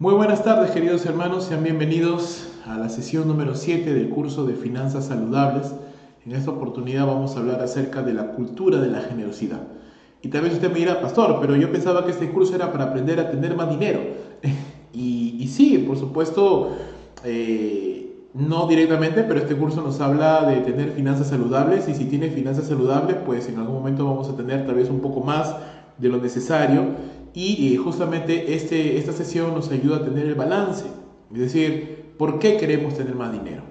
Muy buenas tardes, queridos hermanos, sean bienvenidos a la sesión número 7 del curso de Finanzas Saludables. En esta oportunidad vamos a hablar acerca de la cultura de la generosidad. Y tal vez usted me dirá, pastor, pero yo pensaba que este curso era para aprender a tener más dinero. Y sí, por supuesto, no directamente, pero este curso nos habla de tener finanzas saludables, y si tiene finanzas saludables, pues en algún momento vamos a tener tal vez un poco más de lo necesario. Y justamente esta sesión nos ayuda a tener el balance, es decir, ¿por qué queremos tener más dinero?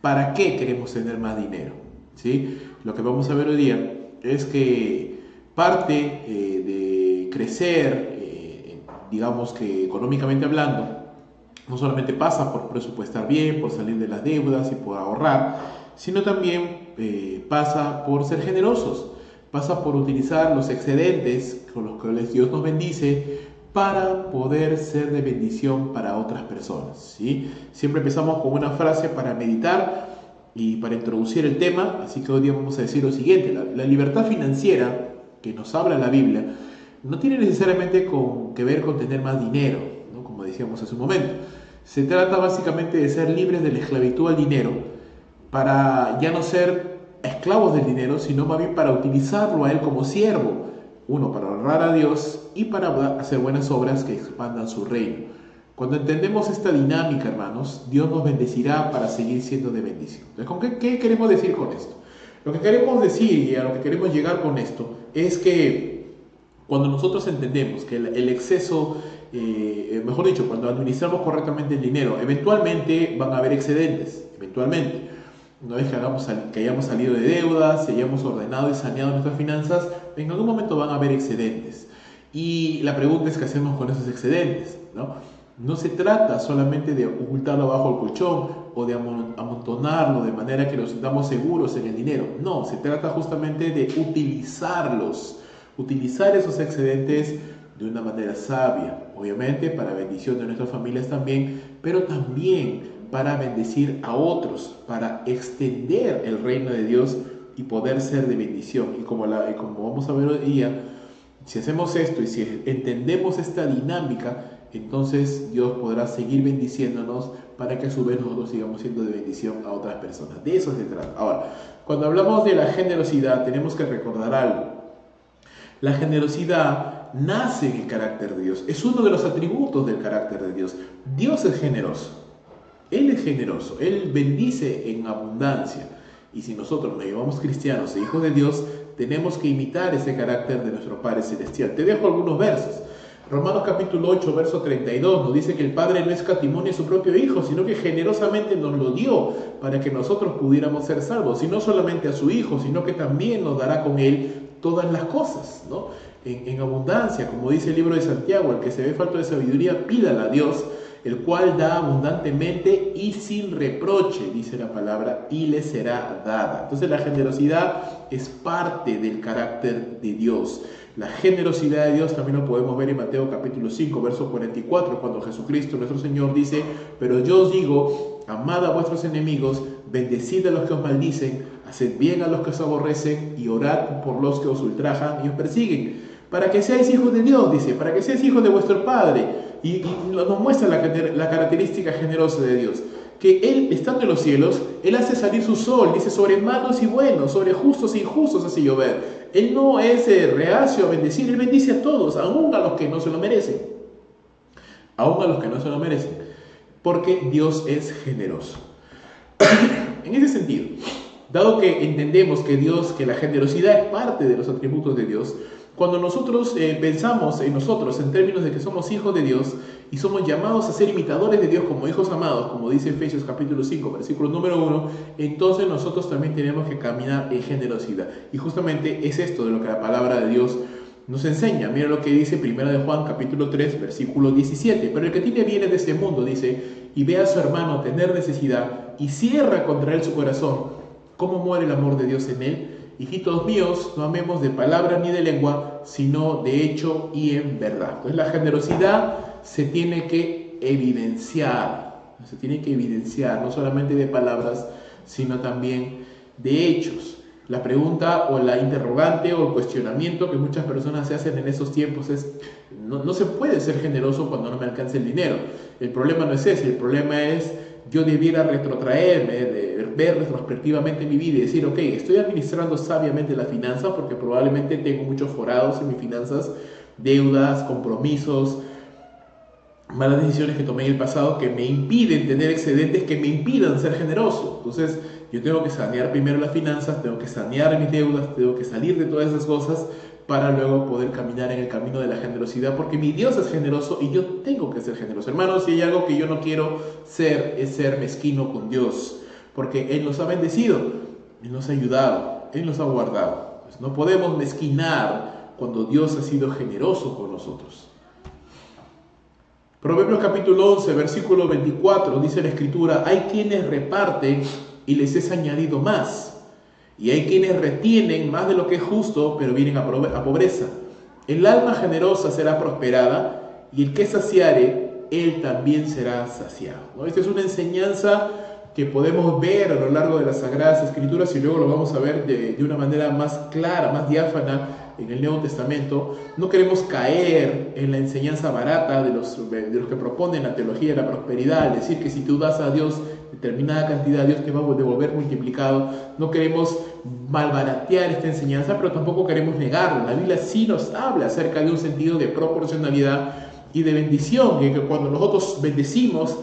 ¿Para qué queremos tener más dinero? ¿Sí? Lo que vamos a ver hoy día es que parte de crecer, digamos que económicamente hablando, no solamente pasa por presupuestar bien, por salir de las deudas y por ahorrar, sino también pasa por ser generosos, pasa por utilizar los excedentes con los cuales Dios nos bendice para poder ser de bendición para otras personas. ¿Sí? Siempre empezamos con una frase para meditar y para introducir el tema, así que hoy día vamos a decir lo siguiente: la libertad financiera que nos habla la Biblia no tiene necesariamente que ver con tener más dinero, ¿no? Como decíamos hace un momento. Se trata básicamente de ser libres de la esclavitud al dinero, para ya no ser esclavos del dinero, sino más bien para utilizarlo a Él como siervo. Uno, para honrar a Dios, y para hacer buenas obras que expandan su reino. Cuando entendemos esta dinámica, hermanos, Dios nos bendecirá para seguir siendo de bendición. Entonces, ¿qué queremos decir con esto? Lo que queremos decir, y a lo que queremos llegar con esto, es que cuando nosotros entendemos que el exceso, mejor dicho, cuando administramos correctamente el dinero, eventualmente van a haber excedentes, eventualmente. Una vez que hayamos salido de deudas, si hayamos ordenado y saneado nuestras finanzas, en algún momento van a haber excedentes. Y la pregunta es: ¿qué hacemos con esos excedentes? No se trata solamente de ocultarlo bajo el colchón o de amontonarlo de manera que nos sintamos seguros en el dinero. No, se trata justamente de utilizar esos excedentes de una manera sabia, obviamente para bendición de nuestras familias también, pero también para bendecir a otros, para extender el reino de Dios y poder ser de bendición. Y como vamos a ver hoy día, si hacemos esto y si entendemos esta dinámica, entonces Dios podrá seguir bendiciéndonos para que a su vez nosotros sigamos siendo de bendición a otras personas. De eso se trata. Ahora, cuando hablamos de la generosidad, tenemos que recordar algo. La generosidad nace en el carácter de Dios. Es uno de los atributos del carácter de Dios. Dios es generoso. Él es generoso. Él bendice en abundancia. Y si nosotros nos llamamos cristianos e hijos de Dios, tenemos que imitar ese carácter de nuestro Padre Celestial. Te dejo algunos versos. Romanos capítulo 8, verso 32 nos dice que el Padre no escatimó a su propio Hijo, sino que generosamente nos lo dio para que nosotros pudiéramos ser salvos. Y no solamente a su Hijo, sino que también nos dará con Él todas las cosas, ¿no? En abundancia, como dice el libro de Santiago: el que se ve falto de sabiduría, pídala a Dios, el cual da abundantemente y sin reproche, dice la palabra, y le será dada. Entonces la generosidad es parte del carácter de Dios. La generosidad de Dios también lo podemos ver en Mateo capítulo 5, verso 44, cuando Jesucristo, nuestro Señor, dice: pero yo os digo, amad a vuestros enemigos, bendecid a los que os maldicen, haced bien a los que os aborrecen, y orad por los que os ultrajan y os persiguen, para que seáis hijos de Dios, dice, para que seáis hijos de vuestro Padre. Y nos muestra la característica generosa de Dios, que Él, estando en los cielos, Él hace salir su sol, dice, sobre malos y buenos, sobre justos e injustos hace llover. Él no es reacio a bendecir, Él bendice a todos, aún a los que no se lo merecen. Aún a los que no se lo merecen, porque Dios es generoso. En ese sentido, dado que entendemos que la generosidad es parte de los atributos de Dios, cuando nosotros pensamos en nosotros en términos de que somos hijos de Dios y somos llamados a ser imitadores de Dios como hijos amados, como dice Efesios capítulo 5, versículo número 1, entonces nosotros también tenemos que caminar en generosidad. Y justamente es esto de lo que la palabra de Dios nos enseña. Mira lo que dice 1 de Juan capítulo 3, versículo 17. Pero el que tiene bienes de este mundo, dice, y ve a su hermano tener necesidad y cierra contra él su corazón, ¿cómo muere el amor de Dios en él? Hijitos míos, no amemos de palabra ni de lengua, sino de hecho y en verdad. Entonces la generosidad se tiene que evidenciar, no solamente de palabras, sino también de hechos. La pregunta o la interrogante o el cuestionamiento que muchas personas se hacen en esos tiempos es, no se puede ser generoso cuando no me alcanza el dinero. El problema no es ese, el problema es yo debiera retrotraerme, de ver retrospectivamente mi vida y decir, ok, estoy administrando sabiamente la finanza porque probablemente tengo muchos forados en mis finanzas, deudas, compromisos, malas decisiones que tomé en el pasado que me impiden tener excedentes, que me impidan ser generoso. Entonces yo tengo que sanear primero las finanzas, tengo que sanear mis deudas, tengo que salir de todas esas cosas para luego poder caminar en el camino de la generosidad, porque mi Dios es generoso y yo tengo que ser generoso. Hermanos, si hay algo que yo no quiero ser, es ser mezquino con Dios, porque Él nos ha bendecido, Él nos ha ayudado, Él nos ha guardado. Pues no podemos mezquinar cuando Dios ha sido generoso con nosotros. Proverbios capítulo 11, versículo 24, dice la Escritura, hay quienes reparten y les es añadido más, y hay quienes retienen más de lo que es justo, pero vienen a pobreza. El alma generosa será prosperada, y el que saciare, él también será saciado. ¿No? Esta es una enseñanza que podemos ver a lo largo de las Sagradas Escrituras, y luego lo vamos a ver de una manera más clara, más diáfana, en el Nuevo Testamento. No queremos caer en la enseñanza barata de los que proponen la teología de la prosperidad, es decir, que si tú das a Dios determinada cantidad, Dios te va a devolver multiplicado. No queremos malbaratear esta enseñanza, pero tampoco queremos negarla. La Biblia sí nos habla acerca de un sentido de proporcionalidad y de bendición, que cuando nosotros bendecimos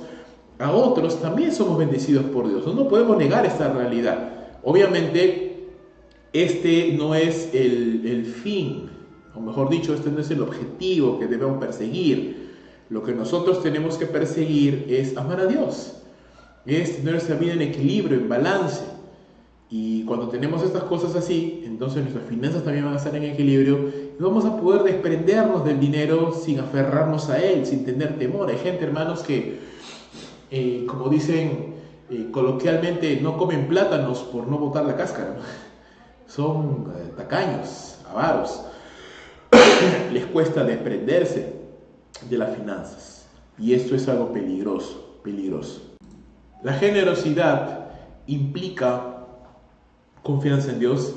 a otros, también somos bendecidos por Dios. No podemos negar esta realidad. Obviamente, este no es el fin, o mejor dicho, este no es el objetivo que debemos perseguir. Lo que nosotros tenemos que perseguir es amar a Dios, es tener esa vida en equilibrio, en balance. Y cuando tenemos estas cosas así, entonces nuestras finanzas también van a estar en equilibrio y vamos a poder desprendernos del dinero sin aferrarnos a él, sin tener temor. Hay gente, hermanos, que, como dicen coloquialmente, no comen plátanos por no botar la cáscara, ¿no? Son tacaños, avaros, les cuesta desprenderse de las finanzas y esto es algo peligroso, peligroso. La generosidad implica confianza en Dios,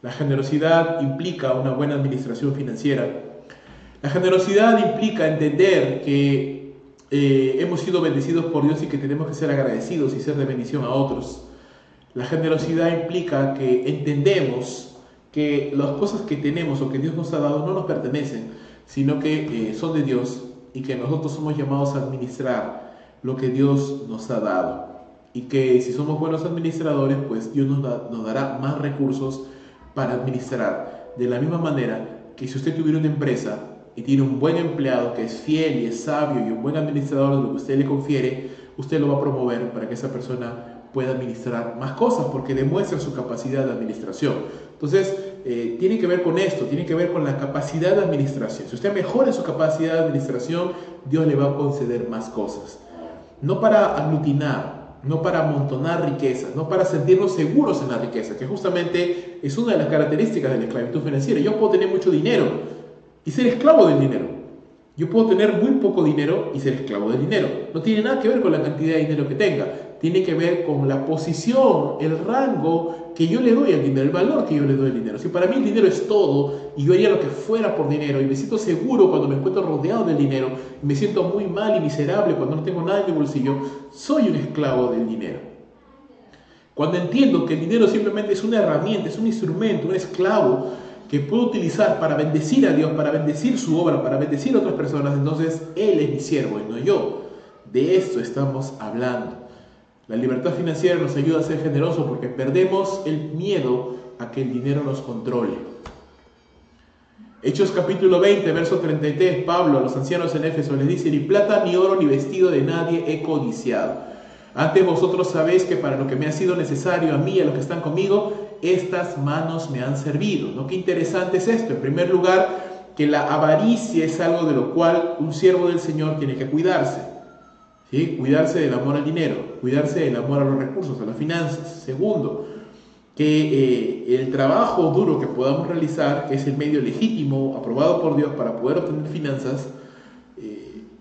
la generosidad implica una buena administración financiera, la generosidad implica entender que hemos sido bendecidos por Dios y que tenemos que ser agradecidos y ser de bendición a otros. La generosidad implica que entendemos que las cosas que tenemos o que Dios nos ha dado no nos pertenecen, sino que son de Dios y que nosotros somos llamados a administrar lo que Dios nos ha dado. Y que si somos buenos administradores, pues Dios nos dará más recursos para administrar. De la misma manera que si usted tuviera una empresa y tiene un buen empleado que es fiel y es sabio y un buen administrador de lo que usted le confiere, usted lo va a promover para que esa persona pueda administrar más cosas porque demuestra su capacidad de administración. Entonces, tiene que ver con esto, tiene que ver con la capacidad de administración. Si usted mejora su capacidad de administración, Dios le va a conceder más cosas. No para aglutinar, no para amontonar riquezas, no para sentirnos seguros en la riqueza, que justamente es una de las características de la esclavitud financiera. Yo puedo tener mucho dinero y ser esclavo del dinero. Yo puedo tener muy poco dinero y ser esclavo del dinero. No tiene nada que ver con la cantidad de dinero que tenga. Tiene que ver con la posición, el rango que yo le doy al dinero, el valor que yo le doy al dinero. Si para mí el dinero es todo y yo haría lo que fuera por dinero y me siento seguro cuando me encuentro rodeado del dinero, y me siento muy mal y miserable cuando no tengo nada en mi bolsillo, soy un esclavo del dinero. Cuando entiendo que el dinero simplemente es una herramienta, es un instrumento, un esclavo que puedo utilizar para bendecir a Dios, para bendecir su obra, para bendecir a otras personas, entonces Él es mi siervo y no yo. De esto estamos hablando. La libertad financiera nos ayuda a ser generosos porque perdemos el miedo a que el dinero nos controle. Hechos capítulo 20, verso 33, Pablo a los ancianos en Éfeso les dice: ni plata, ni oro, ni vestido de nadie he codiciado. Antes vosotros sabéis que para lo que me ha sido necesario a mí y a los que están conmigo, estas manos me han servido. ¿No? Qué interesante es esto. En primer lugar, que la avaricia es algo de lo cual un siervo del Señor tiene que cuidarse. ¿Sí? Cuidarse del amor al dinero, cuidarse del amor a los recursos, a las finanzas. Segundo, que el trabajo duro que podamos realizar, que es el medio legítimo, aprobado por Dios para poder obtener finanzas,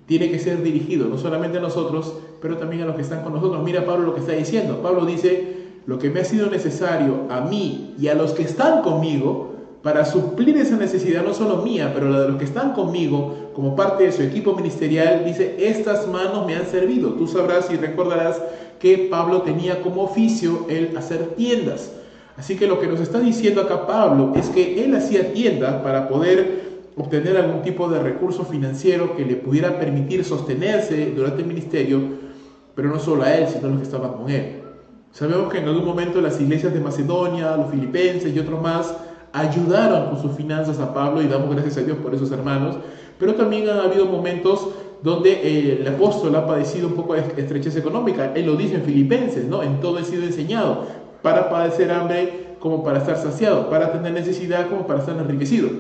tiene que ser dirigido no solamente a nosotros, pero también a los que están con nosotros. Mira Pablo lo que está diciendo. Pablo dice: lo que me ha sido necesario a mí y a los que están conmigo para suplir esa necesidad, no solo mía, pero la de los que están conmigo, como parte de su equipo ministerial, dice, estas manos me han servido. Tú sabrás y recordarás que Pablo tenía como oficio el hacer tiendas. Así que lo que nos está diciendo acá Pablo es que él hacía tiendas para poder obtener algún tipo de recurso financiero que le pudiera permitir sostenerse durante el ministerio, pero no solo a él, sino a los que estaban con él. Sabemos que en algún momento las iglesias de Macedonia, los filipenses y otros más ayudaron con sus finanzas a Pablo y damos gracias a Dios por esos hermanos, pero también han habido momentos donde el apóstol ha padecido un poco de estrechez económica. Él lo dice en Filipenses, ¿no? En todo he sido enseñado, para padecer hambre como para estar saciado, para tener necesidad como para estar enriquecido.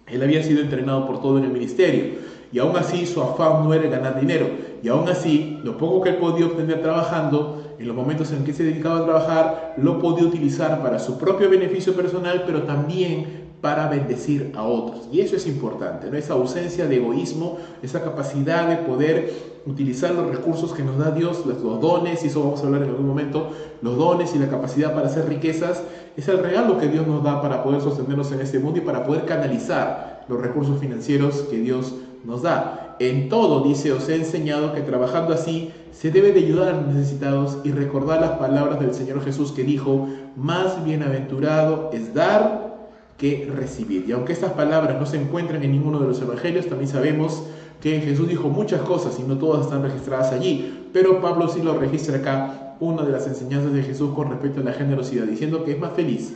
Él había sido entrenado por todo en el ministerio y aún así su afán no era ganar dinero, y aún así lo poco que él podía obtener trabajando, en los momentos en que se dedicaba a trabajar, lo podía utilizar para su propio beneficio personal, pero también para bendecir a otros. Y eso es importante, ¿no? Esa ausencia de egoísmo, esa capacidad de poder utilizar los recursos que nos da Dios, los dones, y eso vamos a hablar en algún momento, los dones y la capacidad para hacer riquezas, es el regalo que Dios nos da para poder sostenernos en este mundo y para poder canalizar los recursos financieros que Dios nos da. En todo, dice, os he enseñado que trabajando así se debe de ayudar a los necesitados y recordar las palabras del Señor Jesús que dijo, más bienaventurado es dar que recibir. Y aunque estas palabras no se encuentran en ninguno de los evangelios, también sabemos que Jesús dijo muchas cosas y no todas están registradas allí, pero Pablo sí lo registra acá, una de las enseñanzas de Jesús con respecto a la generosidad, diciendo que es más feliz,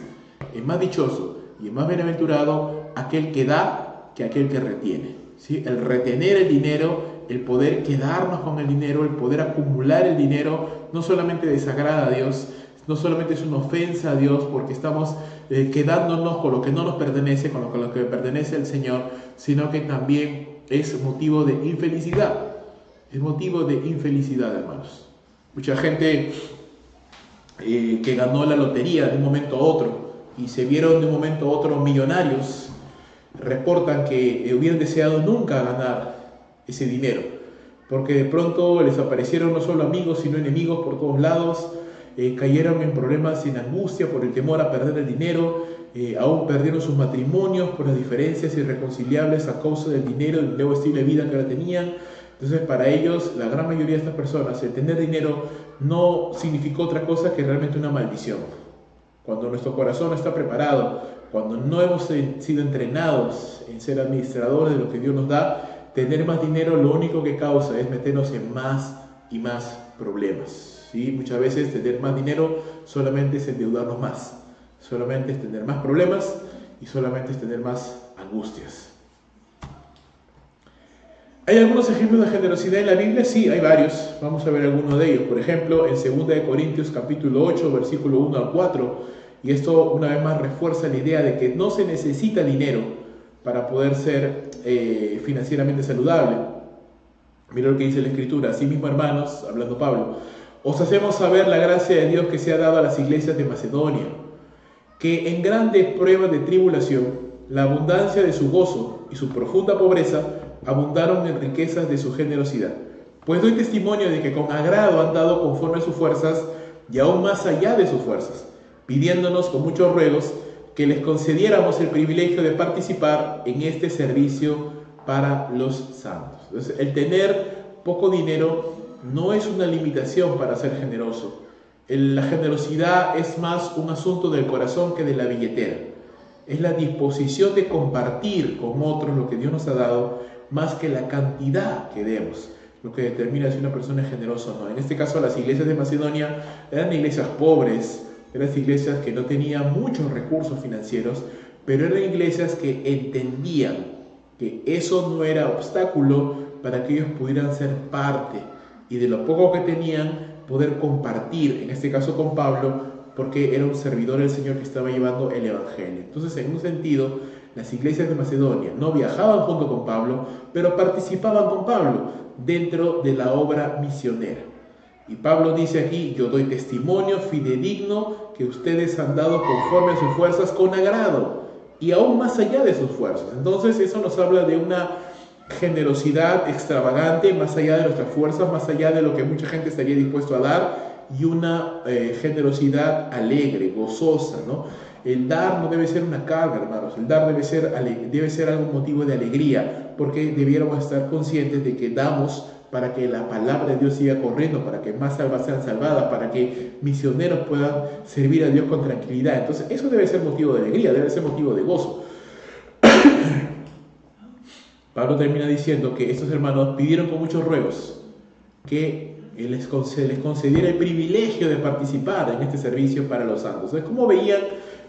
es más dichoso y es más bienaventurado aquel que da que aquel que retiene. ¿Sí? El retener el dinero, el poder quedarnos con el dinero, el poder acumular el dinero, no solamente desagrada a Dios, no solamente es una ofensa a Dios porque estamos quedándonos con lo que no nos pertenece, con lo que pertenece al Señor, sino que también es motivo de infelicidad. Es motivo de infelicidad, hermanos. Mucha gente que ganó la lotería de un momento a otro y se vieron de un momento a otro millonarios, reportan que hubieran deseado nunca ganar ese dinero, porque de pronto les aparecieron no solo amigos, sino enemigos por todos lados, cayeron en problemas y en angustia por el temor a perder el dinero, aún perdieron sus matrimonios por las diferencias irreconciliables a causa del dinero, del nuevo estilo de vida que ahora tenían. Entonces para ellos, la gran mayoría de estas personas, el tener dinero no significó otra cosa que realmente una maldición. Cuando nuestro corazón no está preparado, cuando no hemos sido entrenados en ser administradores de lo que Dios nos da, tener más dinero lo único que causa es meternos en más y más problemas. ¿Sí? Muchas veces tener más dinero solamente es endeudarnos más, solamente es tener más problemas y solamente es tener más angustias. ¿Hay algunos ejemplos de generosidad en la Biblia? Sí, hay varios. Vamos a ver algunos de ellos. Por ejemplo, en 2 Corintios capítulo 8, versículo 1 al 4. Y esto una vez más refuerza la idea de que no se necesita dinero para poder ser financieramente saludable. Mira lo que dice la Escritura. Asimismo, hermanos, hablando Pablo, os hacemos saber la gracia de Dios que se ha dado a las iglesias de Macedonia, que en grandes pruebas de tribulación, la abundancia de su gozo y su profunda pobreza abundaron en riquezas de su generosidad. Pues doy testimonio de que con agrado han dado conforme a sus fuerzas y aún más allá de sus fuerzas, pidiéndonos con muchos ruegos que les concediéramos el privilegio de participar en este servicio para los santos. Entonces, el tener poco dinero no es una limitación para ser generoso. La generosidad es más un asunto del corazón que de la billetera. Es la disposición de compartir con otros lo que Dios nos ha dado, más que la cantidad que demos, lo que determina si una persona es generosa o no. En este caso, las iglesias de Macedonia eran iglesias pobres, eran iglesias que no tenían muchos recursos financieros, pero eran iglesias que entendían que eso no era obstáculo para que ellos pudieran ser parte y de lo poco que tenían poder compartir, en este caso con Pablo, porque era un servidor del Señor que estaba llevando el Evangelio. Entonces, en un sentido, las iglesias de Macedonia no viajaban junto con Pablo, pero participaban con Pablo dentro de la obra misionera. Y Pablo dice aquí, yo doy testimonio fidedigno que ustedes han dado conforme a sus fuerzas con agrado y aún más allá de sus fuerzas. Entonces eso nos habla de una generosidad extravagante, más allá de nuestras fuerzas, más allá de lo que mucha gente estaría dispuesto a dar, y una generosidad alegre, gozosa, ¿no? El dar no debe ser una carga, hermanos. El dar debe ser algo motivo de alegría, porque debiéramos estar conscientes de que damos para que la palabra de Dios siga corriendo, para que más almas sean salvadas, para que misioneros puedan servir a Dios con tranquilidad. Entonces, eso debe ser motivo de alegría, debe ser motivo de gozo. Pablo termina diciendo que estos hermanos pidieron con muchos ruegos que les concediera el privilegio de participar en este servicio para los santos. Entonces, ¿cómo veían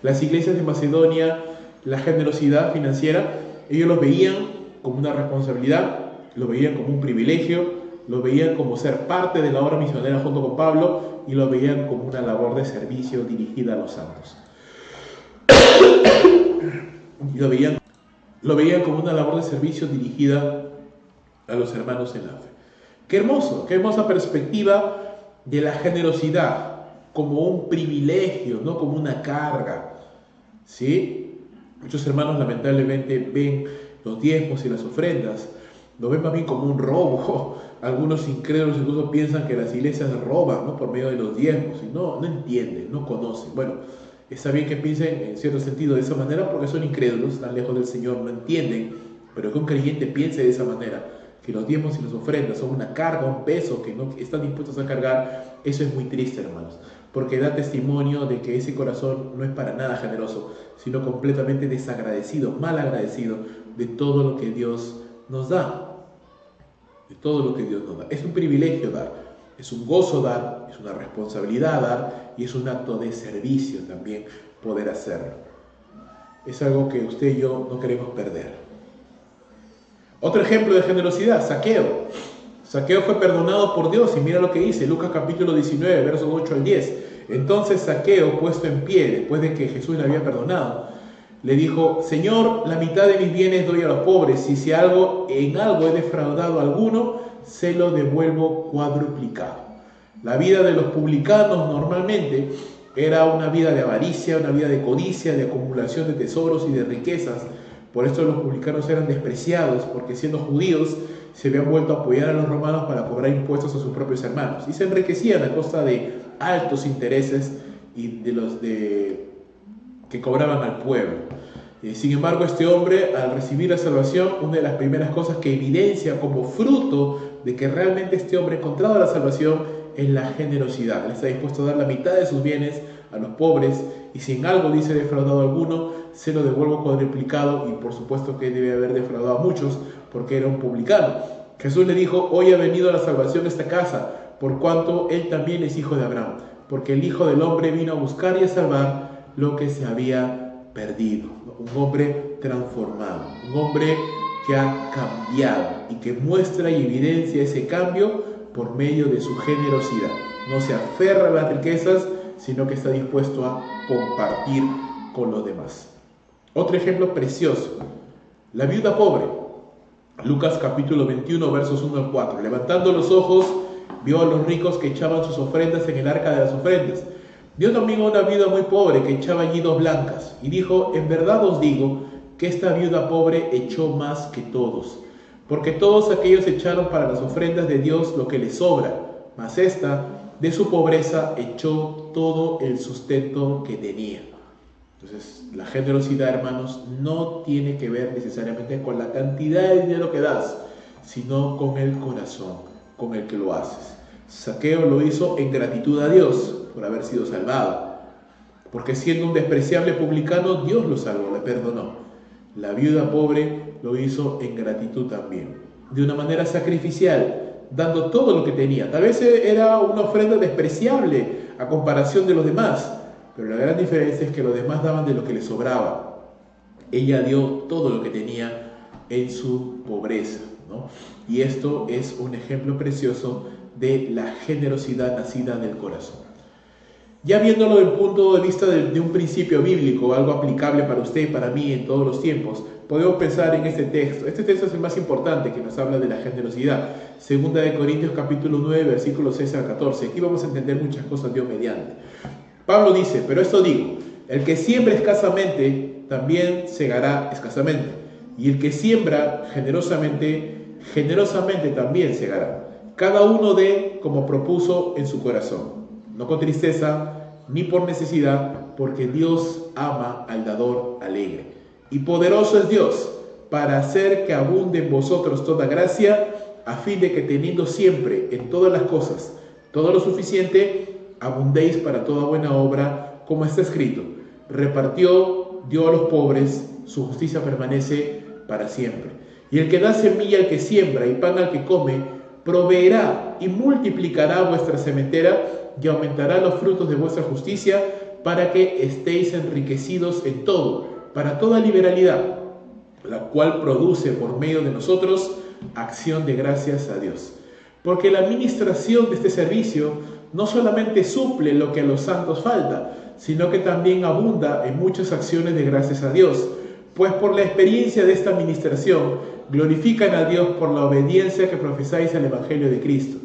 las iglesias de Macedonia la generosidad financiera? Ellos lo veían como una responsabilidad, lo veían como un privilegio, lo veían como ser parte de la obra misionera junto con Pablo y lo veían como una labor de servicio dirigida a los santos. Y lo veían como una labor de servicio dirigida a los hermanos en la fe. Qué hermoso, qué hermosa perspectiva de la generosidad como un privilegio, no como una carga. ¿Sí? Muchos hermanos lamentablemente ven los diezmos y las ofrendas, lo ven más bien como un robo. Algunos incrédulos incluso piensan que las iglesias roban, ¿no?, por medio de los diezmos, y no entienden, no conocen. Bueno, está bien que piensen en cierto sentido de esa manera porque son incrédulos, están lejos del Señor, no entienden, pero que un creyente piense de esa manera, que los diezmos y las ofrendas son una carga, un peso que no están dispuestos a cargar, eso es muy triste, hermanos, porque da testimonio de que ese corazón no es para nada generoso, sino completamente desagradecido, mal agradecido de todo lo que Dios nos da. De todo lo que Dios nos da. Es un privilegio dar, es un gozo dar, es una responsabilidad dar y es un acto de servicio también poder hacerlo. Es algo que usted y yo no queremos perder. Otro ejemplo de generosidad, Zaqueo. Zaqueo fue perdonado por Dios y mira lo que dice Lucas capítulo 19, versos 8 al 10. Entonces Zaqueo, puesto en pie, después de que Jesús le había perdonado, le dijo: Señor, la mitad de mis bienes doy a los pobres, y si en algo he defraudado a alguno, se lo devuelvo cuadruplicado. La vida de los publicanos normalmente era una vida de avaricia, una vida de codicia, de acumulación de tesoros y de riquezas. Por esto los publicanos eran despreciados, porque siendo judíos se habían vuelto a apoyar a los romanos para cobrar impuestos a sus propios hermanos, y se enriquecían a costa de altos intereses y que cobraban al pueblo. Sin embargo, este hombre, al recibir la salvación, una de las primeras cosas que evidencia como fruto de que realmente este hombre ha encontrado la salvación es la generosidad. Él está dispuesto a dar la mitad de sus bienes a los pobres, y si en algo dice defraudado a alguno, se lo devuelvo cuadruplicado, y por supuesto que debe haber defraudado a muchos porque era un publicano. Jesús le dijo: hoy ha venido la salvación a esta casa, por cuanto él también es hijo de Abraham, porque el Hijo del Hombre vino a buscar y a salvar lo que se había perdido. Un hombre transformado, un hombre que ha cambiado y que muestra y evidencia ese cambio por medio de su generosidad. No se aferra a las riquezas, sino que está dispuesto a compartir con los demás. Otro ejemplo precioso, la viuda pobre. Lucas capítulo 21, versos 1 al 4. Levantando los ojos, vio a los ricos que echaban sus ofrendas en el arca de las ofrendas. Vio también a una viuda muy pobre que echaba allí 2 blancas, y dijo: en verdad os digo que esta viuda pobre echó más que todos, porque todos aquellos echaron para las ofrendas de Dios lo que les sobra, mas esta, de su pobreza, echó todo el sustento que tenía. Entonces, la generosidad, hermanos, no tiene que ver necesariamente con la cantidad de dinero que das, sino con el corazón con el que lo haces. Zaqueo lo hizo en gratitud a Dios por haber sido salvado, porque siendo un despreciable publicano, Dios lo salvó, le perdonó. La viuda pobre lo hizo en gratitud también, de una manera sacrificial, dando todo lo que tenía. Tal vez era una ofrenda despreciable a comparación de los demás, pero la gran diferencia es que los demás daban de lo que les sobraba. Ella dio todo lo que tenía en su pobreza, ¿no? Y esto es un ejemplo precioso de la generosidad nacida del corazón. Ya viéndolo desde el punto de vista de un principio bíblico, algo aplicable para usted y para mí en todos los tiempos, podemos pensar en este texto. Este texto es el más importante, que nos habla de la generosidad. Segunda de Corintios capítulo 9, versículos 6 al 14. Aquí vamos a entender muchas cosas Dios mediante. Pablo dice: pero esto digo, el que siembra escasamente, también segará escasamente. Y el que siembra generosamente, generosamente también segará. Cada uno dé como propuso en su corazón, no con tristeza, ni por necesidad, porque Dios ama al dador alegre. Y poderoso es Dios para hacer que abunde en vosotros toda gracia, a fin de que teniendo siempre en todas las cosas todo lo suficiente, abundéis para toda buena obra, como está escrito: repartió, dio a los pobres, su justicia permanece para siempre. Y el que da semilla al que siembra y pan al que come, proveerá y multiplicará vuestra sementera y aumentará los frutos de vuestra justicia, para que estéis enriquecidos en todo, para toda liberalidad, la cual produce por medio de nosotros acción de gracias a Dios. Porque la administración de este servicio no solamente suple lo que a los santos falta, sino que también abunda en muchas acciones de gracias a Dios, pues por la experiencia de esta administración glorifican a Dios por la obediencia que profesáis al Evangelio de Cristo,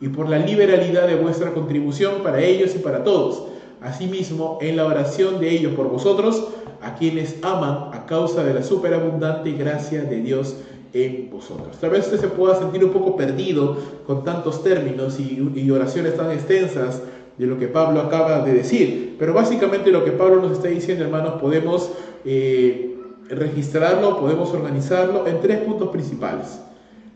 y por la liberalidad de vuestra contribución para ellos y para todos. Asimismo, en la oración de ellos por vosotros, a quienes aman a causa de la superabundante gracia de Dios en vosotros. Tal vez usted se pueda sentir un poco perdido con tantos términos y oraciones tan extensas de lo que Pablo acaba de decir, pero básicamente lo que Pablo nos está diciendo, hermanos, podemos registrarlo, podemos organizarlo en 3 puntos principales.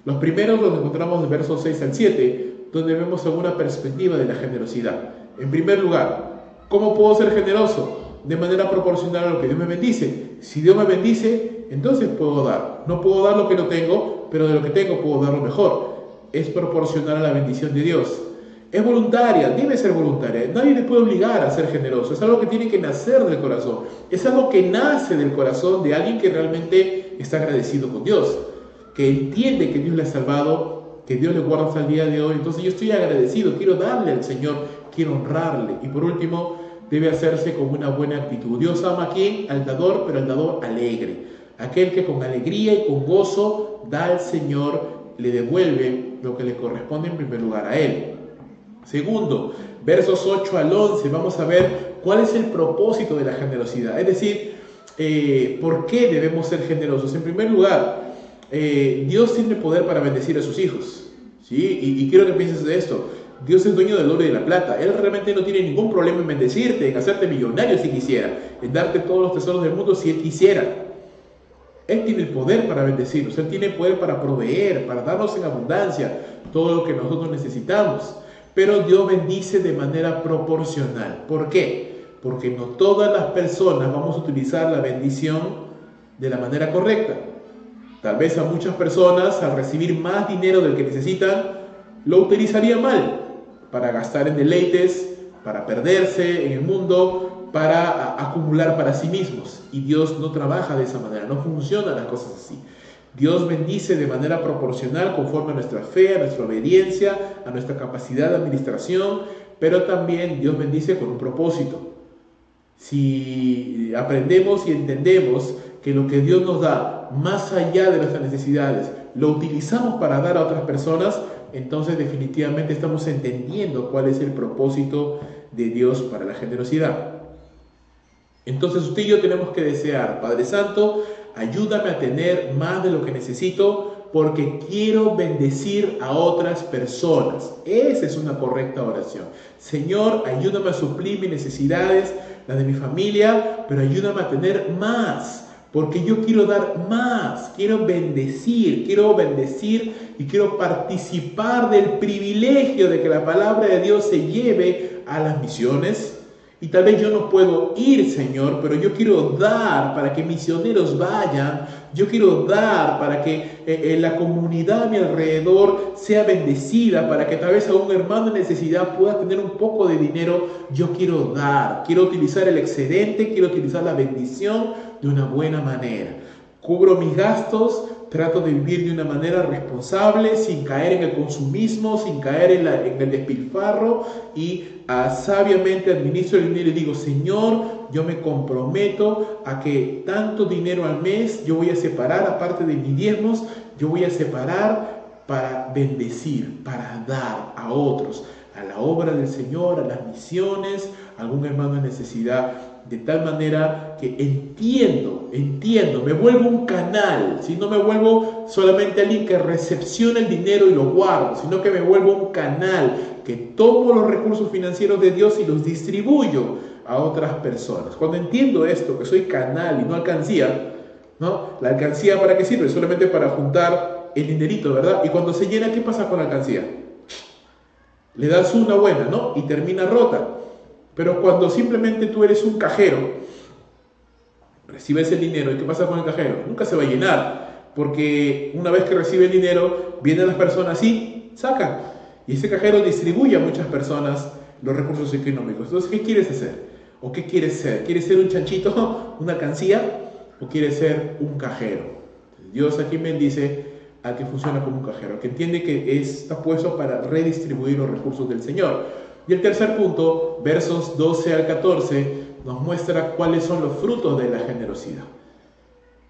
Los primeros los encontramos en versos 6 al 7, donde vemos alguna perspectiva de la generosidad. En primer lugar, ¿cómo puedo ser generoso? De manera proporcional a lo que Dios me bendice. Si Dios me bendice, entonces puedo dar. No puedo dar lo que no tengo, pero de lo que tengo puedo dar lo mejor. Es proporcional a la bendición de Dios. Es voluntaria, debe ser voluntaria. Nadie le puede obligar a ser generoso. Es algo que tiene que nacer del corazón. Es algo que nace del corazón de alguien que realmente está agradecido con Dios, que entiende que Dios le ha salvado, que Dios le guarda hasta el día de hoy. Entonces yo estoy agradecido, quiero darle al Señor, quiero honrarle. Y por último, debe hacerse con una buena actitud. Dios ama a quien, al dador, pero al dador alegre. Aquel que con alegría y con gozo da al Señor, le devuelve lo que le corresponde en primer lugar a Él. Segundo, versos 8 al 11, vamos a ver cuál es el propósito de la generosidad. Es decir, ¿por qué debemos ser generosos? En primer lugar, Dios tiene poder para bendecir a sus hijos, ¿sí? Y quiero que pienses de esto. Dios es dueño del oro y de la plata. Él realmente no tiene ningún problema en bendecirte, en hacerte millonario si quisiera, en darte todos los tesoros del mundo si Él quisiera. Él tiene el poder para bendecirnos. Él tiene el poder para proveer, para darnos en abundancia todo lo que nosotros necesitamos. Pero Dios bendice de manera proporcional. ¿Por qué? Porque no todas las personas vamos a utilizar la bendición de la manera correcta. Tal vez a muchas personas, al recibir más dinero del que necesitan, lo utilizarían mal, para gastar en deleites, para perderse en el mundo, para acumular para sí mismos. Y Dios no trabaja de esa manera, no funcionan las cosas así. Dios bendice de manera proporcional conforme a nuestra fe, a nuestra obediencia, a nuestra capacidad de administración, pero también Dios bendice con un propósito. Si aprendemos y entendemos que lo que Dios nos da, más allá de nuestras necesidades, lo utilizamos para dar a otras personas, entonces definitivamente estamos entendiendo cuál es el propósito de Dios para la generosidad. Entonces usted y yo tenemos que desear: Padre Santo, ayúdame a tener más de lo que necesito porque quiero bendecir a otras personas. Esa es una correcta oración. Señor, ayúdame a suplir mis necesidades, las de mi familia, pero ayúdame a tener más. Porque yo quiero dar más, quiero bendecir y quiero participar del privilegio de que la palabra de Dios se lleve a las misiones. Y tal vez yo no puedo ir, Señor, pero yo quiero dar para que misioneros vayan. Yo quiero dar para que la comunidad a mi alrededor sea bendecida, para que tal vez a un hermano en necesidad pueda tener un poco de dinero. Yo quiero dar, quiero utilizar el excedente, quiero utilizar la bendición de una buena manera. Cubro mis gastos, trato de vivir de una manera responsable, sin caer en el consumismo, sin caer en el despilfarro, y sabiamente administro el dinero y digo: Señor, yo me comprometo a que tanto dinero al mes yo voy a separar, aparte de mis diezmos, yo voy a separar para bendecir, para dar a otros, a la obra del Señor, a las misiones, a algún hermano en necesidad de tal manera que entiendo, me vuelvo un canal, si no me vuelvo solamente alguien que recepciona el dinero y lo guardo, sino que me vuelvo un canal, que tomo los recursos financieros de Dios y los distribuyo a otras personas. Cuando entiendo esto, que soy canal y no alcancía, ¿no? ¿La alcancía para qué sirve? Solamente para juntar el dinerito, ¿verdad? Y cuando se llena, ¿qué pasa con la alcancía? Le das una buena, ¿no? Y termina rota. Pero cuando simplemente tú eres un cajero, recibes el dinero, ¿y qué pasa con el cajero? Nunca se va a llenar, porque una vez que recibe el dinero, vienen las personas y sacan. Y ese cajero distribuye a muchas personas los recursos económicos. Entonces, ¿qué quieres hacer? ¿O qué quieres ser? ¿Quieres ser un chanchito, una alcancía? ¿O quieres ser un cajero? Dios aquí me dice al que funciona como un cajero, que entiende que está puesto para redistribuir los recursos del Señor. Y el tercer punto, versos 12 al 14, nos muestra cuáles son los frutos de la generosidad.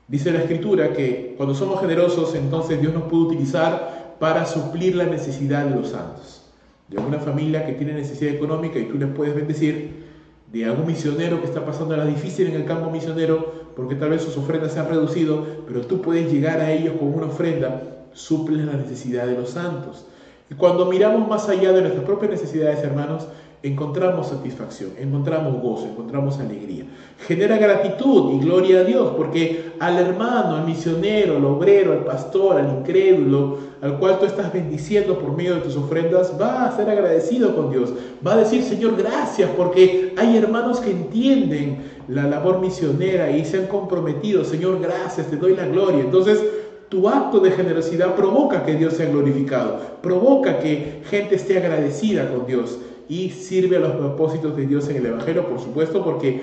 Dice la Escritura que cuando somos generosos, entonces Dios nos puede utilizar para suplir la necesidad de los santos. De alguna familia que tiene necesidad económica y tú les puedes bendecir, de algún misionero que está pasando la difícil en el campo misionero porque tal vez sus ofrendas se han reducido, pero tú puedes llegar a ellos con una ofrenda, suples la necesidad de los santos. Y cuando miramos más allá de nuestras propias necesidades, hermanos, encontramos satisfacción, encontramos gozo, encontramos alegría. Genera gratitud y gloria a Dios, porque al hermano, al misionero, al obrero, al pastor, al incrédulo, al cual tú estás bendiciendo por medio de tus ofrendas, va a ser agradecido con Dios. Va a decir, Señor, gracias, porque hay hermanos que entienden la labor misionera y se han comprometido. Señor, gracias, te doy la gloria. Entonces, tu acto de generosidad provoca que Dios sea glorificado, provoca que gente esté agradecida con Dios y sirve a los propósitos de Dios en el Evangelio, por supuesto, porque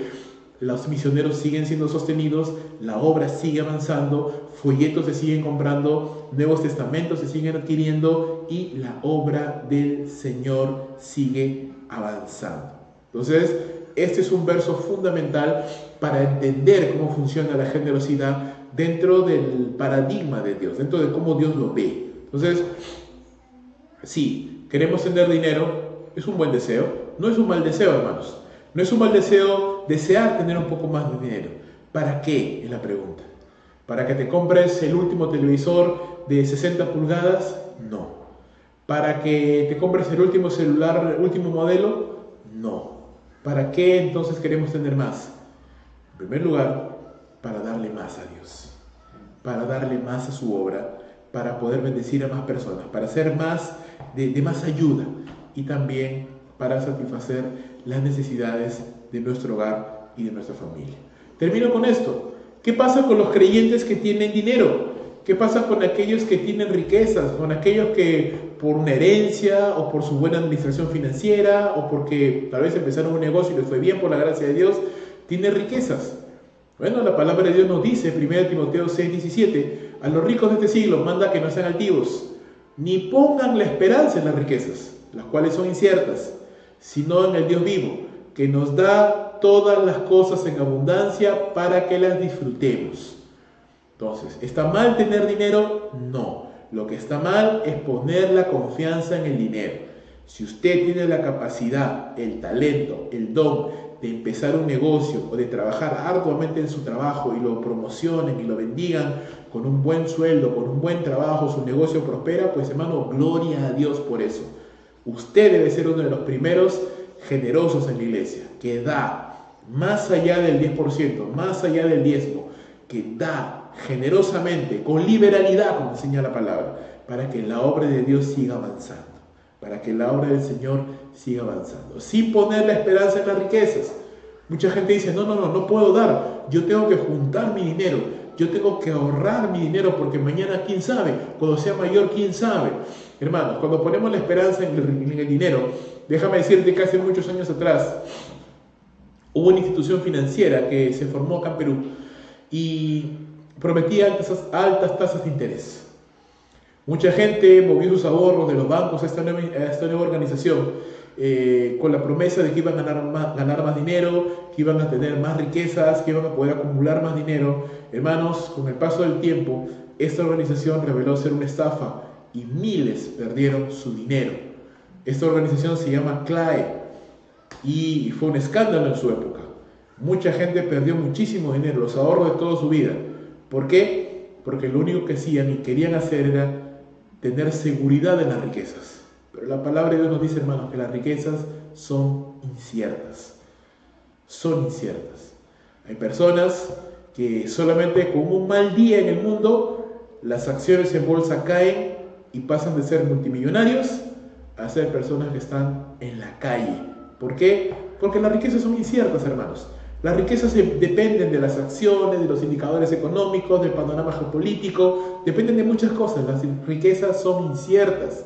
los misioneros siguen siendo sostenidos, la obra sigue avanzando, folletos se siguen comprando, nuevos testamentos se siguen adquiriendo y la obra del Señor sigue avanzando. Entonces, este es un verso fundamental para entender cómo funciona la generosidad dentro del paradigma de Dios, dentro de cómo Dios lo ve. Entonces, sí, queremos tener dinero, es un buen deseo, no es un mal deseo, hermanos. No es un mal deseo desear tener un poco más de dinero. ¿Para qué? Es la pregunta. ¿Para que te compres el último televisor de 60 pulgadas? No. ¿Para que te compres el último celular, el último modelo? No. ¿Para qué entonces queremos tener más? En primer lugar, para darle más a Dios, para darle más a su obra, para poder bendecir a más personas, para hacer más de más ayuda y también para satisfacer las necesidades de nuestro hogar y de nuestra familia. Termino con esto. ¿Qué pasa con los creyentes que tienen dinero? ¿Qué pasa con aquellos que tienen riquezas? Con aquellos que por una herencia o por su buena administración financiera o porque tal vez empezaron un negocio y les fue bien por la gracia de Dios, tienen riquezas. Bueno, la palabra de Dios nos dice, 1 Timoteo 6:17, a los ricos de este siglo manda que no sean altivos, ni pongan la esperanza en las riquezas, las cuales son inciertas, sino en el Dios vivo, que nos da todas las cosas en abundancia para que las disfrutemos. Entonces, ¿está mal tener dinero? No. Lo que está mal es poner la confianza en el dinero. Si usted tiene la capacidad, el talento, el don de empezar un negocio o de trabajar arduamente en su trabajo y lo promocionen y lo bendigan con un buen sueldo, con un buen trabajo, su negocio prospera, pues hermano, gloria a Dios por eso. Usted debe ser uno de los primeros generosos en la iglesia, que da más allá del 10%, más allá del diezmo, que da generosamente, con liberalidad, como enseña la palabra, para que la obra de Dios siga avanzando, para que la obra del Señor siga avanzando, sin poner la esperanza en las riquezas. Mucha gente dice, no puedo dar, yo tengo que juntar mi dinero, yo tengo que ahorrar mi dinero porque mañana quién sabe, cuando sea mayor quién sabe. Hermanos, cuando ponemos la esperanza en el dinero, déjame decirte que hace muchos años atrás hubo una institución financiera que se formó acá en Perú y prometía altas tasas de interés. Mucha gente movió sus ahorros de los bancos a esta nueva organización con la promesa de que iban a ganar más dinero, que iban a tener más riquezas, que iban a poder acumular más dinero. Hermanos, con el paso del tiempo, esta organización reveló ser una estafa y miles perdieron su dinero. Esta organización se llama CLAE y fue un escándalo en su época. Mucha gente perdió muchísimo dinero, los ahorros de toda su vida. ¿Por qué? Porque lo único que hacían y querían hacer era tener seguridad en las riquezas. Pero la palabra de Dios nos dice, hermanos, que las riquezas son inciertas. Son inciertas. Hay personas que solamente con un mal día en el mundo, las acciones en bolsa caen y pasan de ser multimillonarios a ser personas que están en la calle. ¿Por qué? Porque las riquezas son inciertas, hermanos. Las riquezas dependen de las acciones, de los indicadores económicos, del panorama geopolítico, dependen de muchas cosas. Las riquezas son inciertas.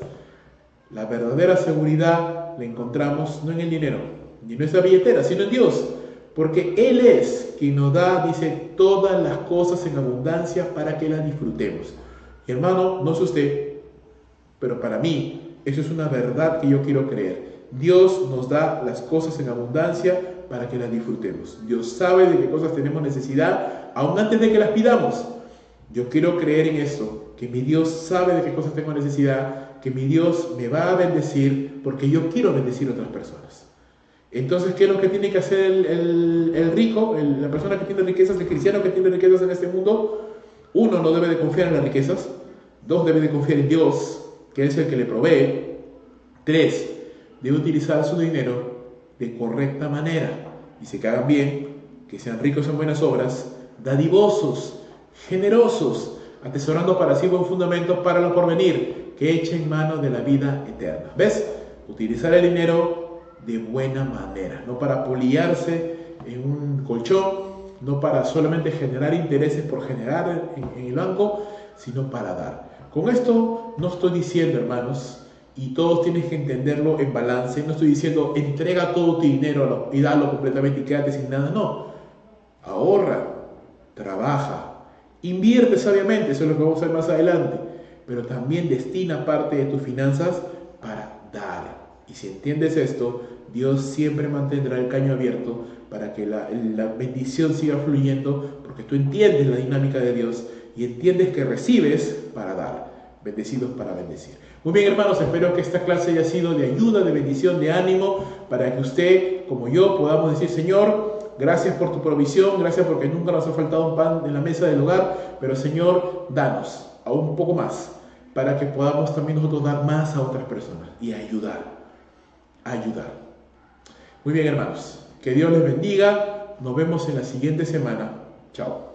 La verdadera seguridad la encontramos no en el dinero, ni en nuestra billetera, sino en Dios. Porque Él es quien nos da, dice, todas las cosas en abundancia para que las disfrutemos. Y hermano, no sé usted, pero para mí eso es una verdad que yo quiero creer. Dios nos da las cosas en abundancia para que las disfrutemos. Dios sabe de qué cosas tenemos necesidad, aún antes de que las pidamos. Yo quiero creer en esto, que mi Dios sabe de qué cosas tengo necesidad, que mi Dios me va a bendecir porque yo quiero bendecir a otras personas. Entonces, ¿qué es lo que tiene que hacer el rico, la persona que tiene riquezas, el cristiano que tiene riquezas en este mundo? Uno, no debe de confiar en las riquezas. Dos, debe de confiar en Dios, que es el que le provee. Tres, debe utilizar su dinero de correcta manera. Dice que hagan bien, que sean ricos en buenas obras, dadivosos, generosos, atesorando para sí buen fundamento para lo porvenir, que echen mano de la vida eterna. ¿Ves? Utilizar el dinero de buena manera, no para apolillarse en un colchón, no para solamente generar intereses por generar en el banco, sino para dar. Con esto no estoy diciendo, hermanos, y todos tienen que entenderlo en balance, no estoy diciendo entrega todo tu dinero y dalo completamente y quédate sin nada, no. Ahorra, trabaja, invierte sabiamente, eso es lo que vamos a ver más adelante, pero también destina parte de tus finanzas para dar. Y si entiendes esto, Dios siempre mantendrá el caño abierto para que la bendición siga fluyendo, porque tú entiendes la dinámica de Dios y entiendes que recibes para dar, bendecidos para bendecir. Muy bien, hermanos, espero que esta clase haya sido de ayuda, de bendición, de ánimo, para que usted, como yo, podamos decir, Señor, gracias por tu provisión, gracias porque nunca nos ha faltado un pan en la mesa del hogar, pero Señor, danos aún un poco más, para que podamos también nosotros dar más a otras personas y ayudar. Muy bien, hermanos, que Dios les bendiga, nos vemos en la siguiente semana. Chao.